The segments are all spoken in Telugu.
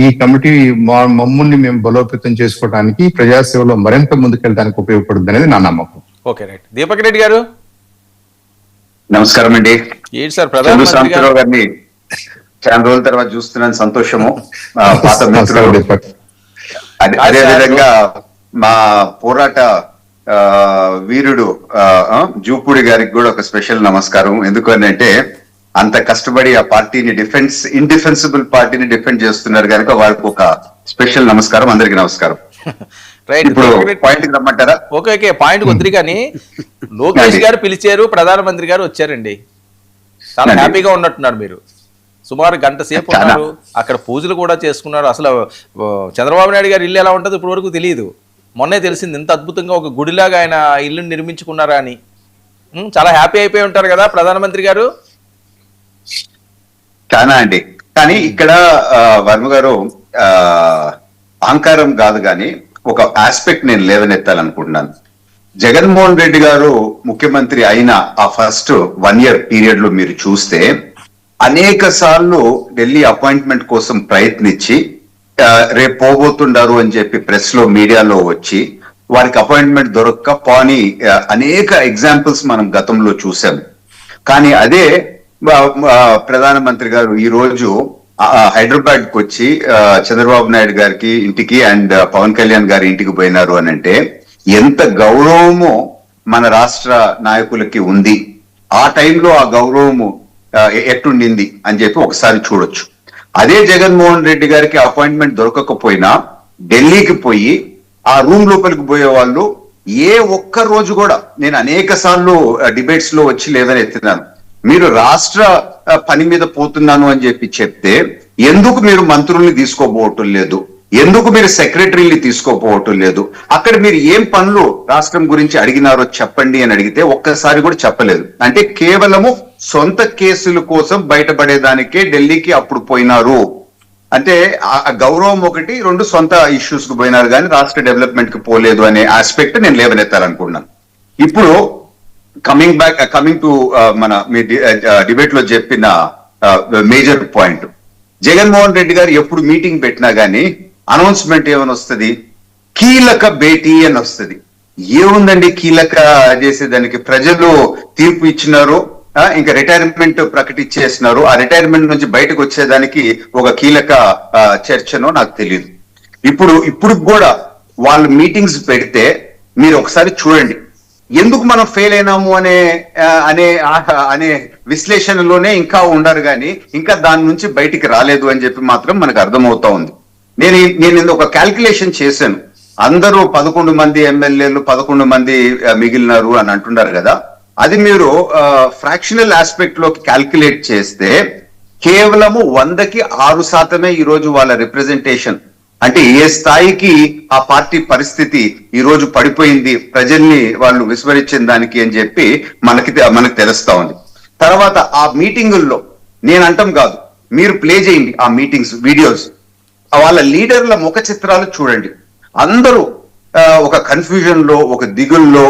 ఈ కమిటీ మమ్మల్ని మేము బలోపేతం చేసుకోవడానికి ప్రజాసేవలో మరింత ముందుకెళ్ళడానికి ఉపయోగపడుతుంది అనేది నా నమ్మకం. Okay, right. దీపక్ రెడ్డి గారు నమస్కారం అండి. ఏంటి సార్ ప్రధానమంత్రి గారిని చాలా రోజుల తర్వాత చూస్తున్నాను, సంతోషము. పాత మిత్రుడు, అదే విధంగా మా పోరాట వీరుడు జూపూడి గారికి కూడా ఒక స్పెషల్ నమస్కారం. ఎందుకంటే అంత కష్టపడి ఆ పార్టీని ఇండిఫెన్సిబుల్ పార్టీని డిఫెండ్ చేస్తున్నారు కనుక వారికి ఒక స్పెషల్ నమస్కారం. అందరికి నమస్కారం. ఇప్పుడు పాయింట్ రమ్మంటారా? ఓకే, పాయింట్ వద్దు కానీ లోకేష్ గారు పిలిచారు, ప్రధానమంత్రి గారు వచ్చారండి. చాలా హ్యాపీగా ఉన్నట్టున్నారు మీరు. సుమారు గంట సేపు ఉన్నారు అక్కడ, పూజలు కూడా చేసుకున్నారు. అసలు చంద్రబాబు నాయుడు గారు ఇల్లు ఎలా ఉంటుందో ఇప్పటి వరకు తెలియదు. మొన్నే తెలిసింది ఇంత అద్భుతంగా ఒక గుడిలాగా ఆయన ఇల్లుని నిర్మించుకున్నారా అని. చాలా హ్యాపీ అయిపోయి ఉంటారు కదా ప్రధానమంత్రి గారు. చాలా అండి. కానీ ఇక్కడ వర్మ గారు అహంకారం కాదు కానీ ఒక ఆస్పెక్ట్ నేను లేవనెత్తాలనుకుంటున్నాను. జగన్మోహన్ రెడ్డి గారు ముఖ్యమంత్రి అయిన ఆ ఫస్ట్ 1 year పీరియడ్ లో మీరు చూస్తే అనేక సార్లు ఢిల్లీ అపాయింట్మెంట్ కోసం ప్రయత్నించి రేపు పోబోతుండారు అని చెప్పి ప్రెస్ లో మీడియాలో వచ్చి వారికి అపాయింట్మెంట్ దొరక్క పోని అనేక ఎగ్జాంపుల్స్ మనం గతంలో చూసాం. కానీ అదే ప్రధానమంత్రి గారు ఈ రోజు హైదరాబాద్ కు వచ్చి చంద్రబాబు నాయుడు గారికి ఇంటికి అండ్ పవన్ కళ్యాణ్ గారి ఇంటికి పోయినారు అని అంటే ఎంత గౌరవము మన రాష్ట్ర నాయకులకి ఉంది. ఆ టైంలో ఆ గౌరవము ఎట్టుండింది అని చెప్పి ఒకసారి చూడొచ్చు. అదే జగన్మోహన్ రెడ్డి గారికి అపాయింట్మెంట్ దొరకకపోయినా ఢిల్లీకి పోయి ఆ రూమ్ లోపలికి పోయే వాళ్ళు ఏ ఒక్క రోజు కూడా, నేను అనేక సార్లు డిబేట్స్ లో వచ్చి లేదని ఎత్తినాను, మీరు రాష్ట్ర పని మీద పోతున్నాను అని చెప్పి చెప్తే ఎందుకు మీరు మంత్రుల్ని తీసుకోపోవటం లేదు, ఎందుకు మీరు సెక్రటరీని తీసుకోపోవటం లేదు, అక్కడ మీరు ఏం పనులు రాష్ట్రం గురించి అడిగినారో చెప్పండి అని అడిగితే ఒక్కసారి కూడా చెప్పలేదు. అంటే కేవలము సొంత కేసుల కోసం బయటపడేదానికే ఢిల్లీకి అప్పుడు పోయినారు. అంటే ఆ గౌరవం ఒకటి, 2 సొంత ఇష్యూస్ కు పోయినారు కానీ రాష్ట్ర డెవలప్మెంట్ కి పోలేదు అనే ఆస్పెక్ట్ నేను లేవనెత్తాలనుకున్నాను. ఇప్పుడు కమింగ్ టు మన మీ డిబేట్ లో చెప్పిన మేజర్ పాయింట్, జగన్మోహన్ రెడ్డి గారు ఎప్పుడు మీటింగ్ పెట్టినా గానీ అనౌన్స్మెంట్ ఏమని వస్తుంది, కీలక భేటీ అని వస్తుంది. ఏముందండి కీలక చేసేదానికి? ప్రజలు తీర్పు ఇచ్చినారు, ఇంకా రిటైర్మెంట్ ప్రకటించేసినారు. ఆ రిటైర్మెంట్ నుంచి బయటకు వచ్చేదానికి ఒక కీలక చర్చనో నాకు తెలియదు. ఇప్పుడు కూడా వాళ్ళు మీటింగ్స్ పెడితే మీరు ఒకసారి చూడండి, ఎందుకు మనం ఫెయిల్ అయినాము అనే విశ్లేషణలోనే ఇంకా ఉండరు కానీ ఇంకా దాని నుంచి బయటికి రాలేదు అని చెప్పి మాత్రం మనకు అర్థమవుతా ఉంది. నేను ఒక క్యాల్కులేషన్ చేశాను. అందరూ 11 మంది ఎమ్మెల్యేలు 11 మంది మిగిలినారు అని అంటున్నారు కదా, అది మీరు ఫ్రాక్షనల్ ఆస్పెక్ట్ లోకి క్యాల్కులేట్ చేస్తే కేవలము 100కి 6% ఈ రోజు వాళ్ళ రిప్రజెంటేషన్. అంటే ఏ స్థాయికి ఆ పార్టీ పరిస్థితి ఈ రోజు పడిపోయింది, ప్రజల్ని వాళ్ళు విస్మరించిన దానికి అని చెప్పి మనకు తెలుస్తా ఉంది. తర్వాత ఆ మీటింగుల్లో నేను అంటాం కాదు, మీరు ప్లే చేయండి ఆ మీటింగ్స్ వీడియోస్, వాళ్ళ లీడర్ల ముఖ చిత్రాలు చూడండి. అందరూ ఒక కన్ఫ్యూజన్ లో, ఒక దిగుల్లో,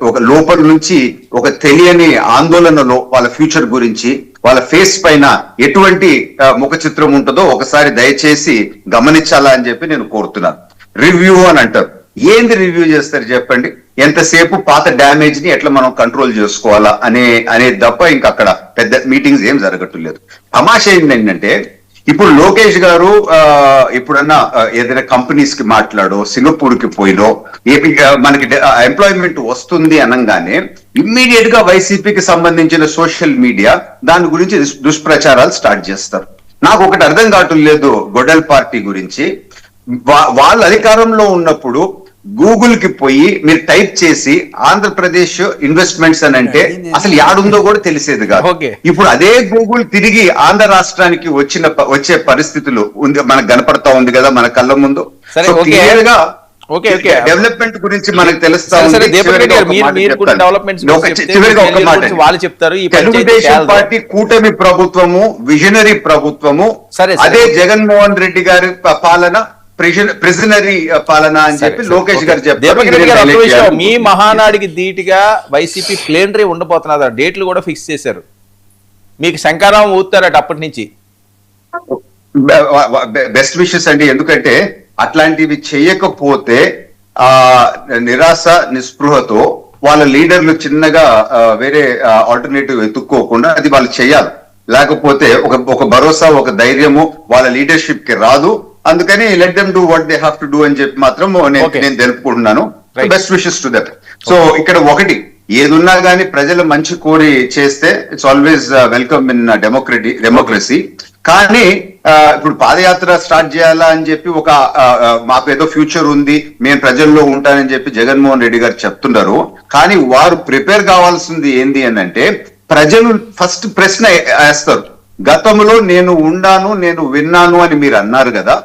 ఒక లోపల నుంచి ఒక తెలియని ఆందోళనలో వాళ్ళ ఫ్యూచర్ గురించి, వాళ్ళ ఫేస్ పైన ఎటువంటి ముఖ చిత్రం ఉంటుందో ఒకసారి దయచేసి గమనించాలా అని చెప్పి నేను కోరుతున్నాను. రివ్యూ అని అంటారు, ఏంది రివ్యూ చేస్తారు చెప్పండి? ఎంతసేపు పాత డ్యామేజ్ ని ఎట్లా మనం కంట్రోల్ చేసుకోవాలా అనే తప్ప ఇంకా అక్కడ పెద్ద మీటింగ్స్ ఏం జరగట్లేదు. తమాషా ఏంటంటే ఇప్పుడు లోకేష్ గారు ఎప్పుడన్నా ఏదైనా కంపెనీస్ కి మాట్లాడో, సింగపూర్ కి పోయినో, మనకి ఎంప్లాయ్మెంట్ వస్తుంది అనగానే ఇమ్మీడియట్ గా వైసీపీకి సంబంధించిన సోషల్ మీడియా దాని గురించి దుష్ప్రచారాలు స్టార్ట్ చేస్తారు. నాకు ఒకటి అర్థం కావటం లేదు గొడ్డల్ పార్టీ గురించి. వాళ్ళ అధికారంలో ఉన్నప్పుడు గూగుల్ కి పోయి మీరు టైప్ చేసి ఆంధ్రప్రదేశ్ ఇన్వెస్ట్మెంట్స్ అని అంటే అసలు యాడుందో కూడా తెలిసేది కాదు. ఇప్పుడు అదే గూగుల్ తిరిగి ఆంధ్ర రాష్ట్రానికి వచ్చే పరిస్థితులు మనకు కనపడతా ఉంది కదా మన కళ్ళ ముందు. క్లియర్ గా డెవలప్మెంట్ గురించి మనకు తెలుస్తా ఉంది. చివరిగా ఒక మాట, తెలుగుదేశం పార్టీ కూటమి ప్రభుత్వము విజనరీ ప్రభుత్వము, అదే జగన్మోహన్ రెడ్డి గారి పాలన ప్రిజనరీ పాలన అని చెప్పి లోకేష్ గారు చెప్పారు. మీ మహానాడికి ధీటుగా వైసీపీ ప్లేనరీ ఉండబోతున్నదా? డేట్లు కూడా ఫిక్స్ చేశారు, మీకు శంకారావం ఊతారట అప్పటి నుంచి. బెస్ట్ విషెస్ అండి. ఎందుకంటే అట్లాంటివి చేయకపోతే ఆ నిరాశ నిస్పృహతో వాళ్ళ లీడర్లు చిన్నగా వేరే ఆల్టర్నేటివ్ వెతుక్కోకుండా అది వాళ్ళు చేయాలి. లేకపోతే ఒక భరోసా, ఒక ధైర్యము వాళ్ళ లీడర్షిప్ కి రాదు. అందుకని let them do what they have to do అని చెప్పి మాత్రం నేను తెలుపుకుంటున్నాను. Best wishes to that. So ఇక్కడ ఒకటి ఏదున్నా గానీ ప్రజలు మంచి కోరి చేస్తే it's always welcome in democracy. కానీ ఇప్పుడు పాదయాత్ర స్టార్ట్ చేయాలా అని చెప్పి మాకు ఏదో ఫ్యూచర్ ఉంది, మేము ప్రజల్లో ఉంటానని చెప్పి జగన్మోహన్ రెడ్డి గారు చెప్తున్నారు. కానీ వారు ప్రిపేర్ కావాల్సింది ఏంది అని అంటే, ప్రజలు ఫస్ట్ ప్రశ్న వేస్తారు, గతంలో నేను ఉండాను, నేను విన్నాను అని మీరు అన్నారు కదా,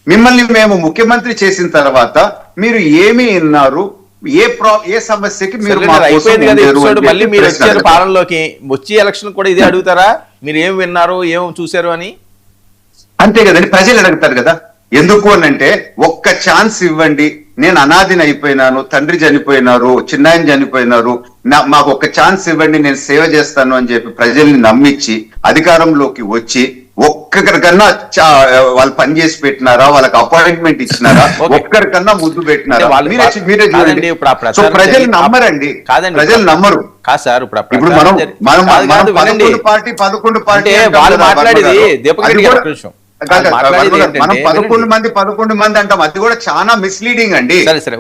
మిమ్మల్ని మేము ముఖ్యమంత్రి చేసిన తర్వాత మీరు ఏమి విన్నారు, ఏ సమస్యకి మీరు అయిపోయింది కదా ఎపిసోడ్. మళ్ళీ మీరు వచ్చారు పాలనలోకి, వచ్చే ఎలక్షన్ కూడా ఇదే అడుగుతారా, మీరు ఏం విన్నారు, ఏం చూశారు అని? అంతే కదండి, ప్రజలు అడుగుతారు కదా. ఎందుకు అనంటే ఒక్క ఛాన్స్ ఇవ్వండి, నేను అనాథిని అయిపోయినాను, తండ్రి చనిపోయినారు, చిన్నాయన చనిపోయినారు, మాకు ఒక్క ఛాన్స్ ఇవ్వండి, నేను సేవ చేస్తాను అని చెప్పి ప్రజల్ని నమ్మించి అధికారంలోకి వచ్చి ఒక్కరికన్నా వాళ్ళు పని చేసి పెట్టినారా, వాళ్ళకి అపాయింట్మెంట్ ఇచ్చినారా, ఒక్కరికన్నా ముద్దు పెట్టినారా? మీరే చూడండి. సో ప్రజలు నమ్మరండి, ప్రజలు నమ్మరు. కాదు సార్, ఇప్పుడు మనం 11 పార్టీ వాళ్ళు మాట్లాడేది దీపక్ రెడ్డి గారి విషయం. మనం 11 మంది అంటాం, అది కూడా చాలా మిస్లీడింగ్ అండి.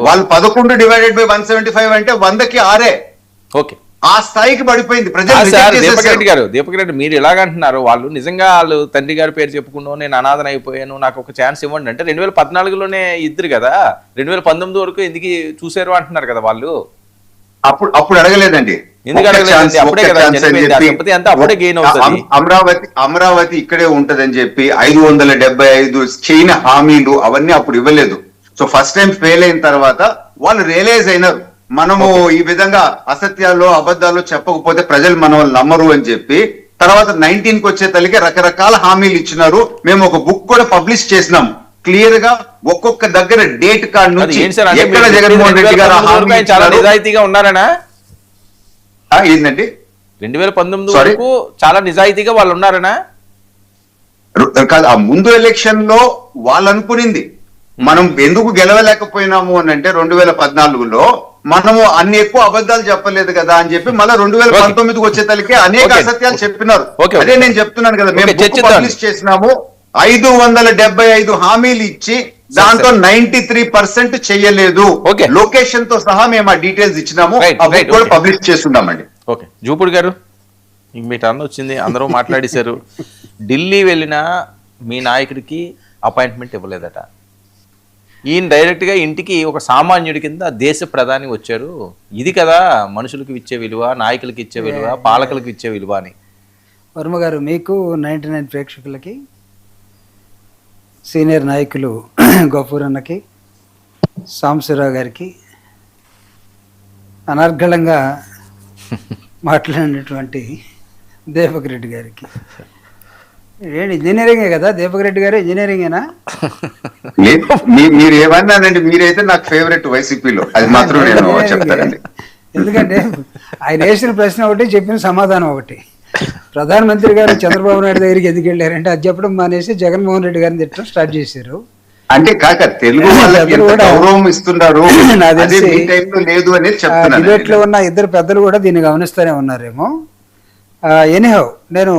వాళ్ళు 11 డివైడెడ్ బై 175 అంటే 100కి 6. ఓకే, ఆ స్థాయికి పడిపోయింది దీపక్ రెడ్డి మీరు ఇలాగంటున్నారు. వాళ్ళు నిజంగా వాళ్ళు తండ్రి గారి పేరు చెప్పుకున్నావు, నేను అనాథన అయిపోయాను, నాకు ఒక ఛాన్స్ ఇవ్వండి అంటే 2014లోనే ఇద్దరు కదా, 2019 వరకు ఎందుకు చూసారు అంటున్నారు కదా వాళ్ళు. అప్పుడు అడగలేదండి, అమరావతి ఇక్కడే ఉంటదని చెప్పి 575 చైనా హామీలు అవన్నీ అప్పుడు ఇవ్వలేదు. సో ఫస్ట్ టైం ఫెయిల్ అయిన తర్వాత వాళ్ళు రియలైజ్ అయినారు, మనము ఈ విధంగా అసత్యాల్లో అబద్ధాలు చెప్పకపోతే ప్రజలు మన వాళ్ళు నమ్మరు అని చెప్పి తర్వాత 19కి వచ్చే తల్లికి రకరకాల హామీలు ఇచ్చినారు. మేము ఒక బుక్ కూడా పబ్లిష్ చేసినాం క్లియర్ గా, ఒక్కొక్క దగ్గర డేట్ కార్డ్ నుంచి ఎక్కడ జగన్మోహన్ రెడ్డి గారు చాలా నిజాయితీగా ఉన్నారనా? ఏంటండి 2019 వరకు చాలా నిజాయితీగా వాళ్ళు ఉన్నారనా? కాదు, ఆ ముందు ఎలక్షన్ లో వాళ్ళు అనుకునింది మనం ఎందుకు గెలవలేకపోయినాము అని అంటే 2014లో మనము అన్ని ఎక్కువ అబద్ధాలు చెప్పలేదు కదా అని చెప్పి మళ్ళీ 2019కి వచ్చేతలకి అనేక అసత్యాలు చెప్పినారు. అదే నేను చెప్తున్నాను కదా, మేము పబ్లిష్ చేసినాము 575 హామీలు ఇచ్చి దాంతో 93% చెయ్యలేదు. లొకేషన్ తో సహా మేము ఆ డీటెయిల్స్ ఇచ్చినాము, కూడా పబ్లిష్ చేస్తున్నామండి. ఓకే, జూపుడు గారు మీ టర్న్ వచ్చింది, అందరూ మాట్లాడేశారు. ఢిల్లీ వెళ్ళిన మీ నాయకుడికి అపాయింట్మెంట్ ఇవ్వలేదట. ఈయన డైరెక్ట్ గా ఇంటికి ఒక సామాన్యుడి కింద దేశ ప్రధాని వచ్చారు. ఇది కదా మనుషులకు ఇచ్చే విలువ, నాయకులకి ఇచ్చే విలువ, పాలకులకు ఇచ్చే విలువ అని. వర్మ గారు, మీకు 99 ప్రేక్షకులకి, సీనియర్ నాయకులు గఫూర్ అన్నకి, సాంబశివరావు గారికి, అనర్గళంగా మాట్లాడినటువంటి దీపక్ రెడ్డి గారికి, ఏంటి ఇంజనీరింగే కదా దీపక్ రెడ్డి గారు, ఇంజనీరింగేనా? మీరు ఏమన్నానండి, మీరైతే నాకు ఫేవరెట్ వైసీపీలో, అది మాత్రం నేను చెప్తానండి. ఎందుకంటే ఆయన వేసిన ప్రశ్న ఒకటి, చెప్పిన సమాధానం ఒకటి. ప్రధానమంత్రి గారు చంద్రబాబు నాయుడు దగ్గరికి ఎందుకు వెళ్ళారంటే అది చెప్పడం మానేసి జగన్మోహన్ రెడ్డి గారిని తిట్టడం స్టార్ట్ చేశారు. అంటే కాక తెలుగు వాళ్ళకి గౌరవం ఇస్తున్నారు, లేదు అని చెప్తున్నారు. డిబేట్ లో ఉన్న ఇద్దరు పెద్దలు కూడా దీన్ని గమనిస్తూనే ఉన్నారేమో. ఎనీహౌ, నేను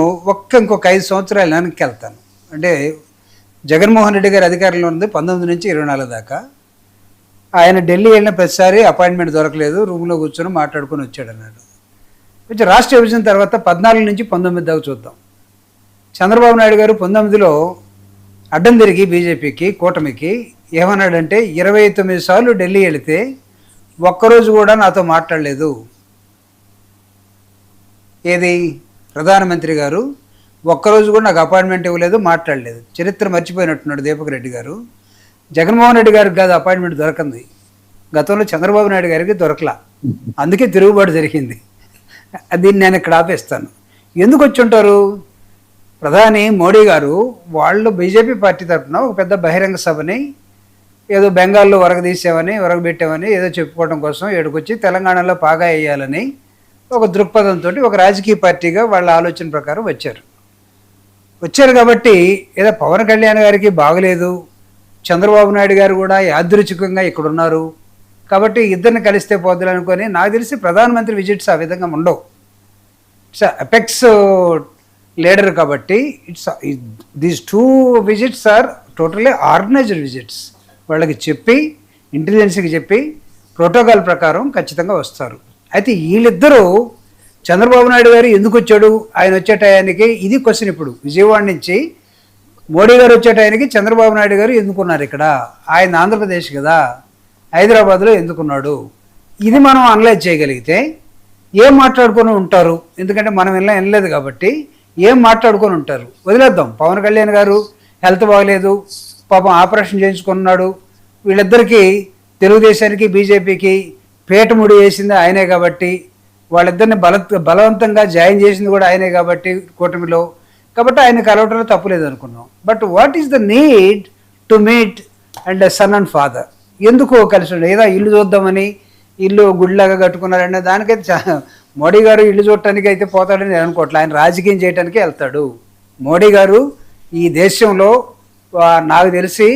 ఇంకొక 5 సంవత్సరాలు వెనక్కి వెళ్తాను. అంటే జగన్మోహన్ రెడ్డి గారి అధికారంలో ఉంది 19 నుంచి 24 దాకా. ఆయన ఢిల్లీ వెళ్ళిన ప్రతిసారి అపాయింట్మెంట్ దొరకలేదు, రూమ్లో కూర్చొని మాట్లాడుకొని వచ్చాడు అన్నాడు. కొంచెం రాష్ట్ర విభజన తర్వాత 14 నుంచి 19 దాకా చూద్దాం. చంద్రబాబు నాయుడు గారు 19లో అడ్డం తిరిగి బీజేపీకి, కూటమికి ఏమన్నాడంటే 29 సార్లు ఢిల్లీ వెళితే ఒక్కరోజు కూడా నాతో మాట్లాడలేదు. ఏది ప్రధానమంత్రి గారు ఒక్కరోజు కూడా నాకు అపాయింట్మెంట్ ఇవ్వలేదు, మాట్లాడలేదు. చరిత్ర మర్చిపోయినట్టున్నాడు దీపక్ రెడ్డి గారు. జగన్మోహన్ రెడ్డి గారికి కాదు అపాయింట్మెంట్ దొరకంది, గతంలో చంద్రబాబు నాయుడు గారికి దొరకలా, అందుకే తిరుగుబాటు జరిగింది. దీన్ని నేను ఇక్కడ ఆపేస్తాను. ఎందుకు వచ్చి ఉంటారు? ప్రధాని మోడీ గారు వాళ్ళు బీజేపీ పార్టీ తరఫున ఒక పెద్ద బహిరంగ సభని ఏదో బెంగాల్లో వరగబెట్టామని ఏదో చెప్పుకోవడం కోసం ఏడుకొచ్చి తెలంగాణలో పాగా వేయాలని ఒక దృక్పథంతో ఒక రాజకీయ పార్టీగా వాళ్ళ ఆలోచన ప్రకారం వచ్చారు. వచ్చారు కాబట్టి ఏదో పవన్ కళ్యాణ్ గారికి బాగలేదు, చంద్రబాబు నాయుడు గారు కూడా యాదృచ్ఛికంగా ఇక్కడ ఉన్నారు కాబట్టి ఇద్దరిని కలిస్తే పోద్దులు అనుకొని, నాకు తెలిసి ప్రధానమంత్రి విజిట్స్ ఆ విధంగా ఉండవు. ఇట్స్ అపెక్స్ లీడర్ కాబట్టి these 2 visits are totally organised visits. వాళ్ళకి చెప్పి ఇంటెలిజెన్స్కి చెప్పి ప్రోటోకాల్ ప్రకారం ఖచ్చితంగా వస్తారు. అయితే వీళ్ళిద్దరూ చంద్రబాబు నాయుడు గారు ఎందుకు వచ్చాడు, ఆయన వచ్చే టయానికి ఇది క్వశ్చన్. ఇప్పుడు విజయవాడ నుంచి మోడీ గారు వచ్చే టయానికి చంద్రబాబు నాయుడు గారు ఎందుకున్నారు ఇక్కడ, ఆయన ఆంధ్రప్రదేశ్ కదా, హైదరాబాద్లో ఎందుకున్నాడు, ఇది మనం అనలైజ్ చేయగలిగితే ఏం మాట్లాడుకొని ఉంటారు. ఎందుకంటే మనం వెళ్ళలేదు కాబట్టి ఏం మాట్లాడుకొని ఉంటారు వదిలేద్దాం. పవన్ కళ్యాణ్ గారు హెల్త్ బాగలేదు, పాపం ఆపరేషన్ చేయించుకున్నాడు. వీళ్ళిద్దరికీ తెలుగుదేశానికి బీజేపీకి పేటముడి వేసింది ఆయనే కాబట్టి, వాళ్ళిద్దరిని బలవంతంగా జాయిన్ చేసింది కూడా ఆయనే కాబట్టి కూటమిలో, కాబట్టి ఆయన కలవటంలో తప్పులేదు అనుకున్నాం. But what is the need to meet and son and father? ఎందుకు కలిసి ఉండే, ఏదో ఇల్లు చూద్దామని ఇల్లు గుడిలాగా కట్టుకున్నారనే దానికైతే మోడీ గారు ఇల్లు చూడటానికి అయితే పోతాడని నేను అనుకోవట్లే. ఆయన రాజకీయం చేయడానికి వెళ్తాడు. మోడీ గారు ఈ దేశంలో నాకు తెలిసి